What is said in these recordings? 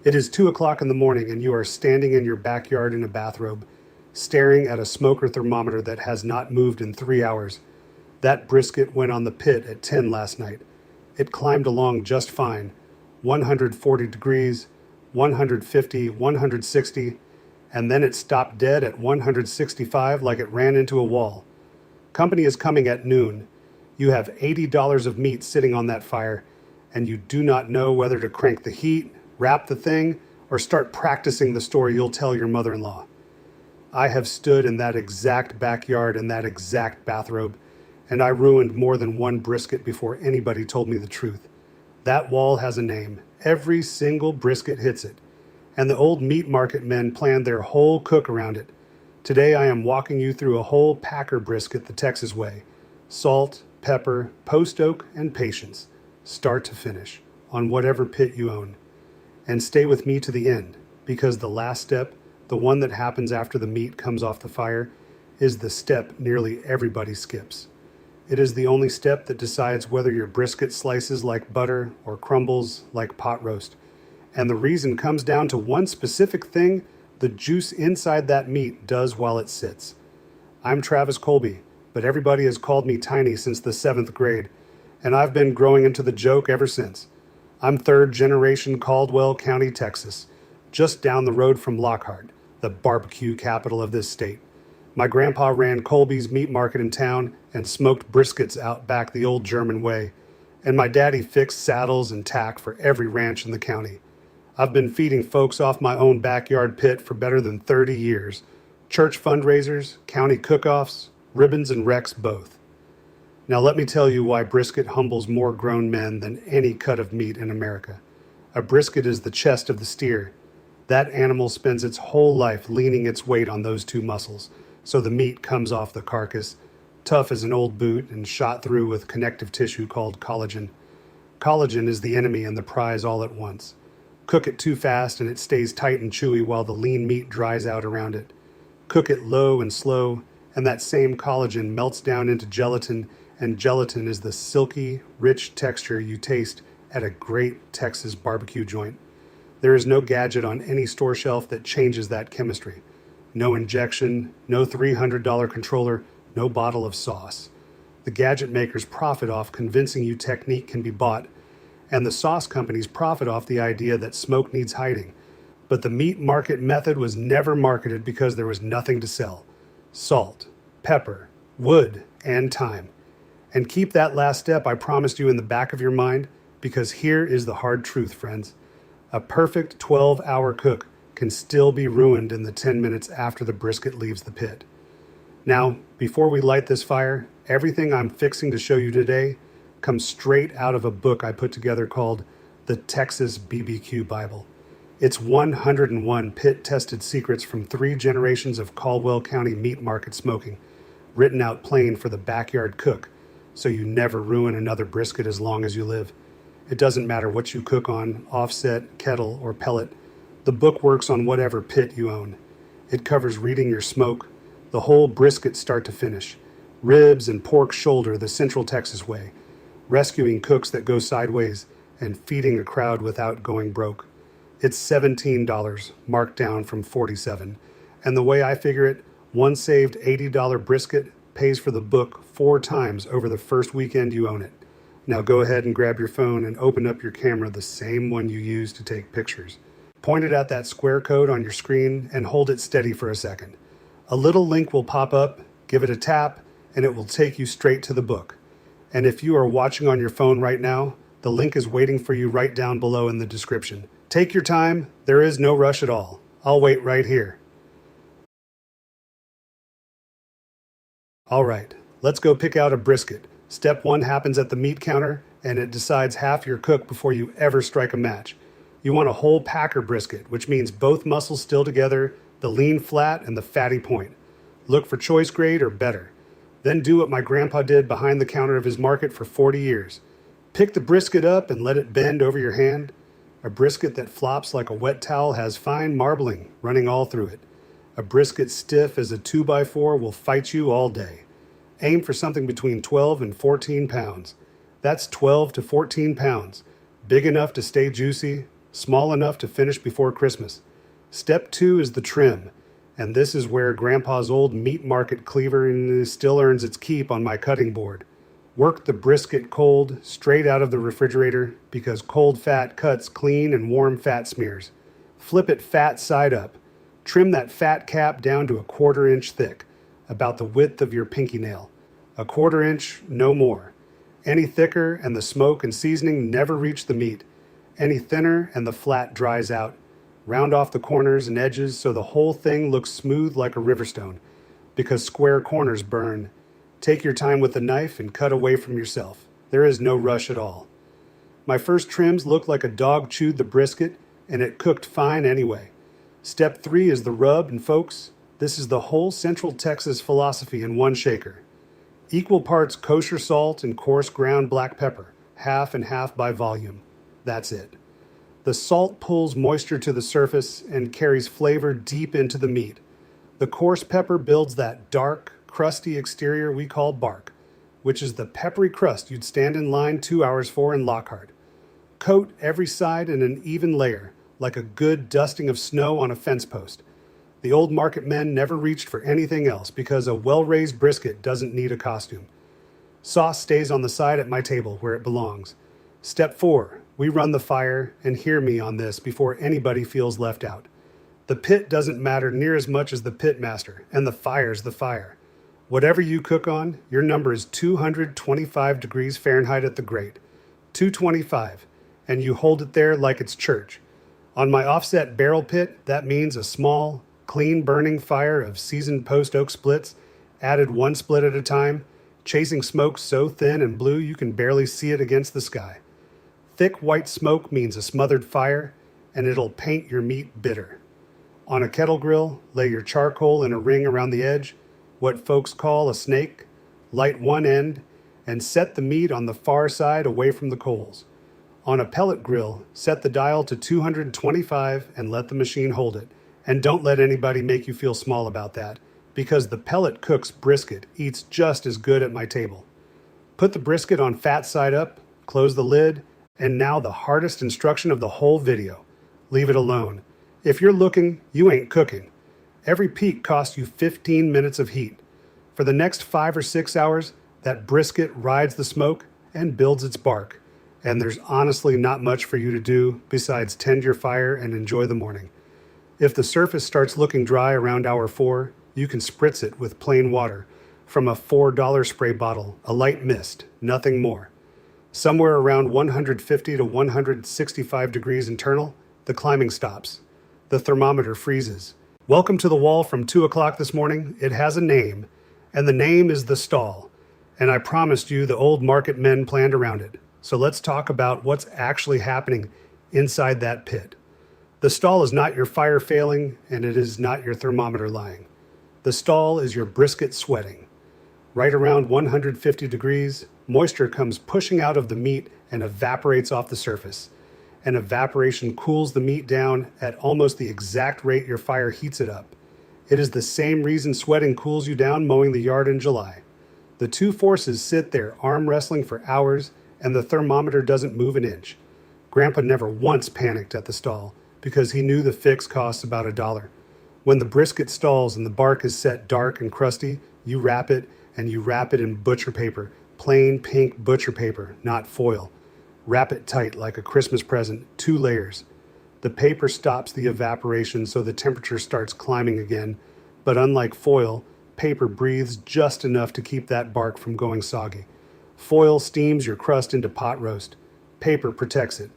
It is 2 o'clock in the morning and you are standing in your backyard in a bathrobe, staring at a smoker thermometer that has not moved in 3 hours. That brisket went on the pit at 10 last night. It climbed along just fine, 140 degrees, 150, 160, and then it stopped dead at 165 like it ran into a wall. Company is coming at noon. You have $80 of meat sitting on that fire, and you do not know whether to crank the heat, wrap the thing, or start practicing the story you'll tell your mother-in-law. I have stood in that exact backyard in that exact bathrobe, and I ruined more than one brisket before anybody told me the truth. That wall has a name. Every single brisket hits it. And the old meat market men planned their whole cook around it. Today I am walking you through a whole packer brisket the Texas way. Salt, pepper, post oak, and patience, start to finish, on whatever pit you own. And stay with me to the end, because the last step, the one that happens after the meat comes off the fire, is the step nearly everybody skips. It is the only step that decides whether your brisket slices like butter or crumbles like pot roast. And the reason comes down to one specific thing the juice inside that meat does while it sits. I'm Travis Kolbe, but everybody has called me Tiny since the 7th grade, and I've been growing into the joke ever since. I'm third generation Caldwell County, Texas, just down the road from Lockhart, the barbecue capital of this state. My grandpa ran Kolbe's meat market in town and smoked briskets out back the old German way, and my daddy fixed saddles and tack for every ranch in the county. I've been feeding folks off my own backyard pit for better than 30 years. Church fundraisers, county cook-offs, ribbons and wrecks both. Now let me tell you why brisket humbles more grown men than any cut of meat in America. A brisket is the chest of the steer. That animal spends its whole life leaning its weight on those two muscles, so the meat comes off the carcass, tough as an old boot and shot through with connective tissue called collagen. Collagen is the enemy and the prize all at once. Cook it too fast and it stays tight and chewy while the lean meat dries out around it. Cook it low and slow, and that same collagen melts down into gelatin, and gelatin is the silky, rich texture you taste at a great Texas barbecue joint. There is no gadget on any store shelf that changes that chemistry. No injection, no $300 controller, no bottle of sauce. The gadget makers profit off convincing you technique can be bought, and the sauce companies profit off the idea that smoke needs hiding. But the meat market method was never marketed because there was nothing to sell. Salt, pepper, wood, and time. And keep that last step I promised you in the back of your mind, because here is the hard truth, friends. A perfect 12-hour cook can still be ruined in the 10 minutes after the brisket leaves the pit. Now, before we light this fire, everything I'm fixing to show you today comes straight out of a book I put together called the Texas BBQ Bible. It's 101 pit-tested secrets from 3 generations of Caldwell County meat market smoking, written out plain for the backyard cook, so you never ruin another brisket as long as you live. It doesn't matter what you cook on, offset, kettle, or pellet. The book works on whatever pit you own. It covers reading your smoke, the whole brisket start to finish, ribs and pork shoulder the Central Texas way, rescuing cooks that go sideways, and feeding a crowd without going broke. It's $17, marked down from $47. And the way I figure it, one saved $80 brisket pays for the book 4 times over the first weekend you own it. Now go ahead and grab your phone and open up your camera, the same one you use to take pictures. Point it at that square code on your screen and hold it steady for a second. A little link will pop up, give it a tap, and it will take you straight to the book. And if you are watching on your phone right now, the link is waiting for you right down below in the description. Take your time, there is no rush at all. I'll wait right here. All right, let's go pick out a brisket. Step 1 happens at the meat counter, and it decides half your cook before you ever strike a match. You want a whole packer brisket, which means both muscles still together, the lean flat and the fatty point. Look for choice grade or better. Then do what my grandpa did behind the counter of his market for 40 years. Pick the brisket up and let it bend over your hand. A brisket that flops like a wet towel has fine marbling running all through it. A brisket stiff as a 2x4 will fight you all day. Aim for something between 12 and 14 pounds. That's 12 to 14 pounds. Big enough to stay juicy, small enough to finish before Christmas. Step 2 is the trim, and this is where Grandpa's old meat market cleaver still earns its keep on my cutting board. Work the brisket cold, straight out of the refrigerator, because cold fat cuts clean and warm fat smears. Flip it fat side up. Trim that fat cap down to a 1/4 inch thick, about the width of your pinky nail. A 1/4 inch, no more. Any thicker and the smoke and seasoning never reach the meat. Any thinner and the flat dries out. Round off the corners and edges so the whole thing looks smooth like a riverstone, because square corners burn. Take your time with the knife and cut away from yourself. There is no rush at all. My first trims looked like a dog chewed the brisket, and it cooked fine anyway. Step 3 is the rub, and folks, this is the whole Central Texas philosophy in one shaker. Equal parts kosher salt and coarse ground black pepper, half and half by volume. That's it. The salt pulls moisture to the surface and carries flavor deep into the meat. The coarse pepper builds that dark, crusty exterior we call bark, which is the peppery crust you'd stand in line 2 hours for in Lockhart. Coat every side in an even layer, like a good dusting of snow on a fence post. The old market men never reached for anything else because a well-raised brisket doesn't need a costume. Sauce stays on the side at my table where it belongs. Step 4, we run the fire, and hear me on this before anybody feels left out. The pit doesn't matter near as much as the pit master, and the fire's the fire. Whatever you cook on, your number is 225 degrees Fahrenheit at the grate. 225, and you hold it there like it's church. On my offset barrel pit, that means a small, clean burning fire of seasoned post oak splits, added 1 split at a time, chasing smoke so thin and blue you can barely see it against the sky. Thick white smoke means a smothered fire, and it'll paint your meat bitter. On a kettle grill, lay your charcoal in a ring around the edge, what folks call a snake, light one end, and set the meat on the far side away from the coals. On a pellet grill, set the dial to 225 and let the machine hold it. And don't let anybody make you feel small about that, because the pellet cook's brisket eats just as good at my table. Put the brisket on fat side up, close the lid, and now the hardest instruction of the whole video. Leave it alone. If you're looking, you ain't cooking. Every peek costs you 15 minutes of heat. For the next 5 or 6 hours, that brisket rides the smoke and builds its bark. And there's honestly not much for you to do besides tend your fire and enjoy the morning. If the surface starts looking dry around hour 4, you can spritz it with plain water from a $4 spray bottle, a light mist, nothing more. Somewhere around 150 to 165 degrees internal, the climbing stops. The thermometer freezes. Welcome to the wall from 2 o'clock this morning. It has a name, and the name is the stall. And I promised you the old market men planned around it. So let's talk about what's actually happening inside that pit. The stall is not your fire failing, and it is not your thermometer lying. The stall is your brisket sweating. Right around 150 degrees, moisture comes pushing out of the meat and evaporates off the surface. And evaporation cools the meat down at almost the exact rate your fire heats it up. It is the same reason sweating cools you down mowing the yard in July. The two forces sit there arm wrestling for hours, and the thermometer doesn't move an inch. Grandpa never once panicked at the stall because he knew the fix costs about $1. When the brisket stalls and the bark is set dark and crusty, you wrap it, and you wrap it in butcher paper, plain pink butcher paper, not foil. Wrap it tight like a Christmas present, 2 layers. The paper stops the evaporation so the temperature starts climbing again, but unlike foil, paper breathes just enough to keep that bark from going soggy. Foil steams your crust into pot roast. Paper protects it.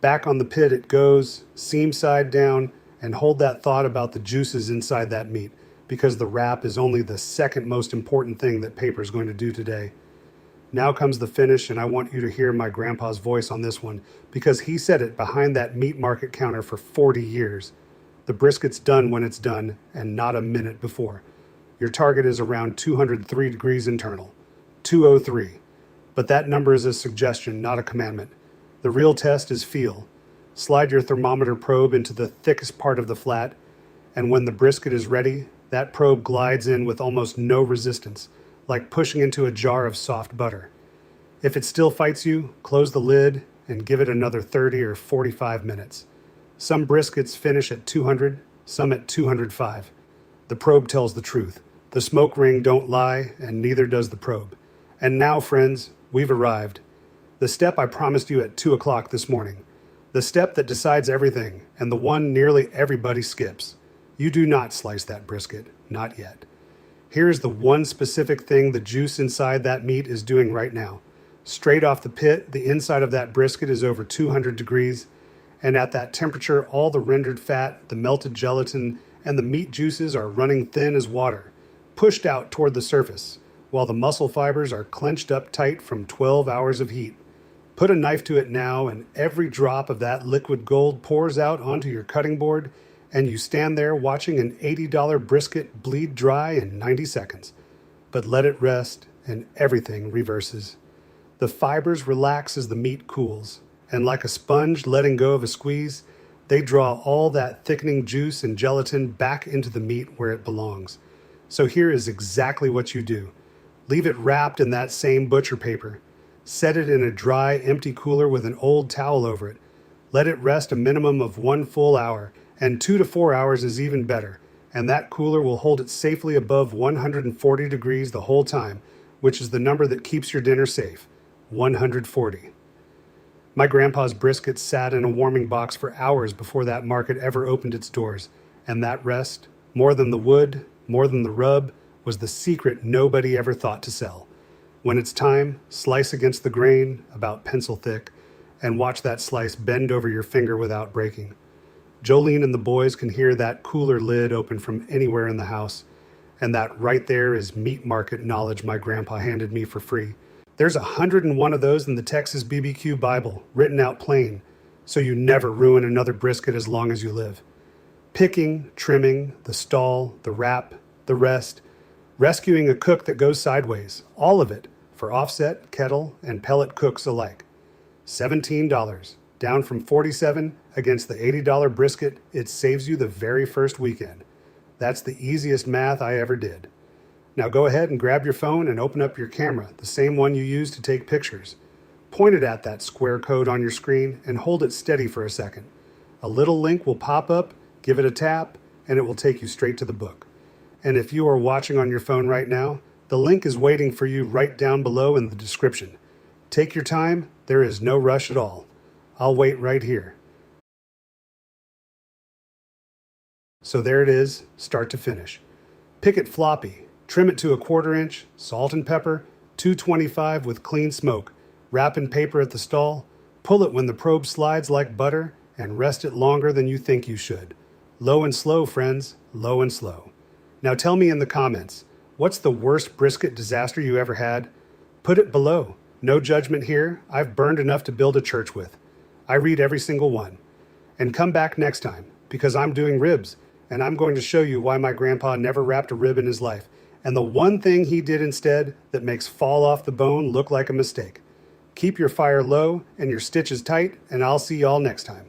Back on the pit it goes, seam side down, and hold that thought about the juices inside that meat, because the wrap is only the second most important thing that paper is going to do today. Now comes the finish, and I want you to hear my grandpa's voice on this one, because he said it behind that meat market counter for 40 years. The brisket's done when it's done, and not a minute before. Your target is around 203 degrees internal. 203. But that number is a suggestion, not a commandment. The real test is feel. Slide your thermometer probe into the thickest part of the flat, and when the brisket is ready, that probe glides in with almost no resistance, like pushing into a jar of soft butter. If it still fights you, close the lid and give it another 30 or 45 minutes. Some briskets finish at 200, some at 205. The probe tells the truth. The smoke ring don't lie, and neither does the probe. And now, friends, we've arrived. The step I promised you at 2 o'clock this morning. The step that decides everything, and the one nearly everybody skips. You do not slice that brisket, not yet. Here's the one specific thing the juice inside that meat is doing right now. Straight off the pit, the inside of that brisket is over 200 degrees, and at that temperature, all the rendered fat, the melted gelatin, and the meat juices are running thin as water, pushed out toward the surface, while the muscle fibers are clenched up tight from 12 hours of heat. Put a knife to it now, and every drop of that liquid gold pours out onto your cutting board, and you stand there watching an $80 brisket bleed dry in 90 seconds. But let it rest, and everything reverses. The fibers relax as the meat cools, and like a sponge letting go of a squeeze, they draw all that thickening juice and gelatin back into the meat where it belongs. So here is exactly what you do. Leave it wrapped in that same butcher paper. Set it in a dry, empty cooler with an old towel over it. Let it rest a minimum of 1 full hour, and 2 to 4 hours is even better, and that cooler will hold it safely above 140 degrees the whole time, which is the number that keeps your dinner safe, 140. My grandpa's brisket sat in a warming box for hours before that market ever opened its doors, and that rest, more than the wood, more than the rub, was the secret nobody ever thought to sell. When it's time, slice against the grain, about pencil thick, and watch that slice bend over your finger without breaking. Jolene and the boys can hear that cooler lid open from anywhere in the house, and that right there is meat market knowledge my grandpa handed me for free. There's 101 of those in the Texas BBQ Bible, written out plain, so you never ruin another brisket as long as you live. Picking, trimming, the stall, the wrap, the rest, rescuing a cook that goes sideways, all of it, for offset, kettle, and pellet cooks alike. $17, down from $47 against the $80 brisket it saves you the very first weekend. That's the easiest math I ever did. Now go ahead and grab your phone and open up your camera, the same one you use to take pictures. Point it at that square code on your screen and hold it steady for a second. A little link will pop up, give it a tap, and it will take you straight to the book. And if you are watching on your phone right now, the link is waiting for you right down below in the description. Take your time, there is no rush at all. I'll wait right here. So there it is, start to finish. Pick it floppy, trim it to a 1/4 inch, salt and pepper, 225 with clean smoke, wrap in paper at the stall, pull it when the probe slides like butter, and rest it longer than you think you should. Low and slow, friends, low and slow. Now tell me in the comments, what's the worst brisket disaster you ever had? Put it below. No judgment here. I've burned enough to build a church with. I read every single one. And come back next time, because I'm doing ribs, and I'm going to show you why my grandpa never wrapped a rib in his life, and the one thing he did instead that makes fall off the bone look like a mistake. Keep your fire low and your stitches tight, and I'll see y'all next time.